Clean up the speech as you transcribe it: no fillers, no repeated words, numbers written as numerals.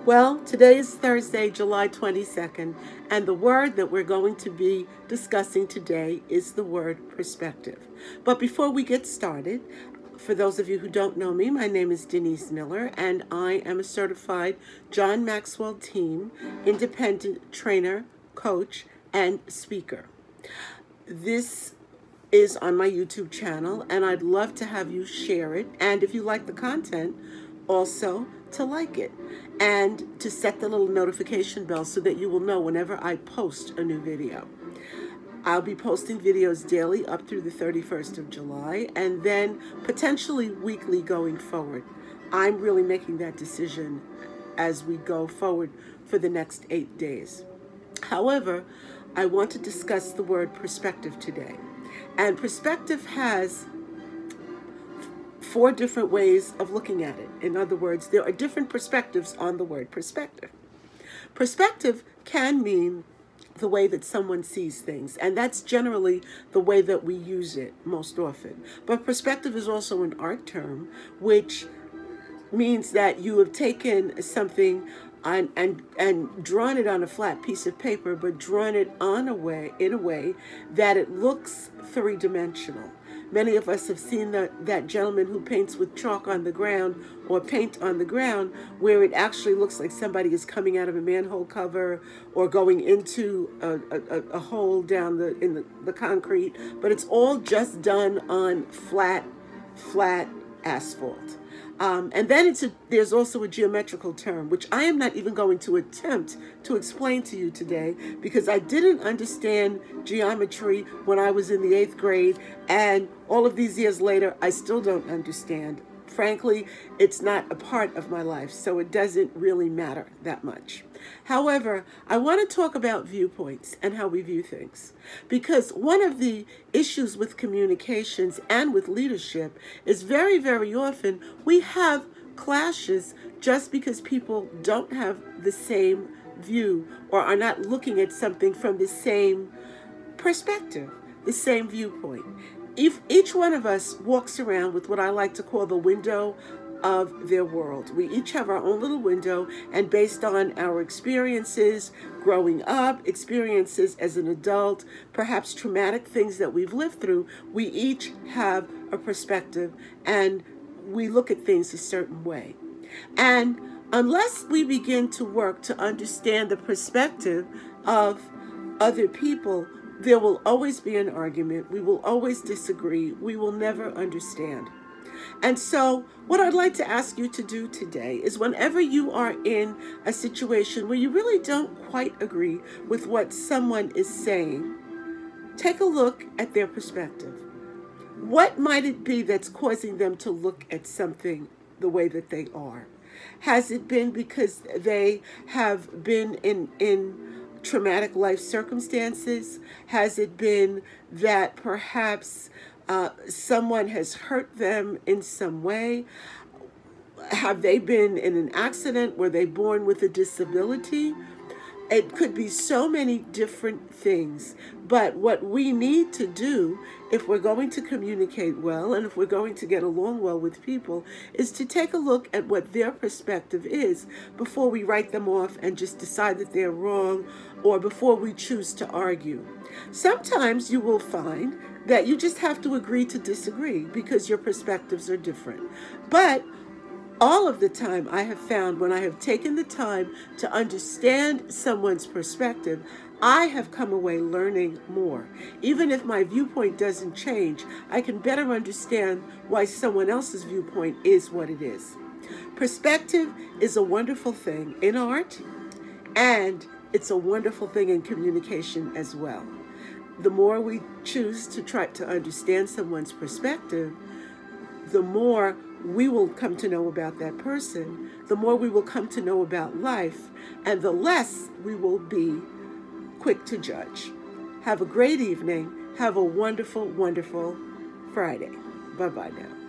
Well, today is Thursday, July 22nd, and the word that we're going to be discussing today is the word perspective. But before we get started, for those of you who don't know me, my name is Denise Miller, and I am a certified John Maxwell Team independent trainer, coach, and speaker. This is on my YouTube channel, and I'd love to have you share it. And if you like the content, also to like it and to set the little notification bell so that you will know whenever I post a new video. I'll be posting videos daily up through the 31st of July and then potentially weekly going forward. I'm really making that decision as we go forward for the next 8 days. However, I want to discuss the word perspective today. And perspective has 4 different ways of looking at it. In other words, there are different perspectives on the word perspective. Perspective can mean the way that someone sees things, and that's generally the way that we use it most often. But perspective is also an art term, which means that you have taken something and drawn it on a flat piece of paper, but drawn it in a way that it looks three-dimensional. Many of us have seen that gentleman who paints with chalk on the ground or paint on the ground, where it actually looks like somebody is coming out of a manhole cover or going into a hole down in the concrete, but it's all just done on flat asphalt. And then there's also a geometrical term, which I am not even going to attempt to explain to you today because I didn't understand geometry when I was in the 8th grade, and all of these years later, I still don't understand. Frankly, it's not a part of my life, so it doesn't really matter that much. However, I want to talk about viewpoints and how we view things, because one of the issues with communications and with leadership is very, very often we have clashes just because people don't have the same view or are not looking at something from the same perspective, the same viewpoint. If each one of us walks around with what I like to call the window of their world. We each have our own little window, and based on our experiences growing up, experiences as an adult, perhaps traumatic things that we've lived through, we each have a perspective and we look at things a certain way. And unless we begin to work to understand the perspective of other people, there will always be an argument. We will always disagree. We will never understand. And so what I'd like to ask you to do today is, whenever you are in a situation where you really don't quite agree with what someone is saying, take a look at their perspective. What might it be that's causing them to look at something the way that they are? Has it been because they have been in traumatic life circumstances? Has it been that perhaps someone has hurt them in some way? Have they been in an accident? Were they born with a disability? It could be so many different things. But what we need to do, if we're going to communicate well and if we're going to get along well with people, is to take a look at what their perspective is before we write them off and just decide that they're wrong, or before we choose to argue. Sometimes you will find that you just have to agree to disagree because your perspectives are different. But all of the time, I have found, when I have taken the time to understand someone's perspective, I have come away learning more. Even if my viewpoint doesn't change, I can better understand why someone else's viewpoint is what it is. Perspective is a wonderful thing in art, and it's a wonderful thing in communication as well. The more we choose to try to understand someone's perspective, the more we will come to know about that person, the more we will come to know about life, and the less we will be quick to judge. Have a great evening. Have a wonderful, wonderful Friday. Bye-bye now.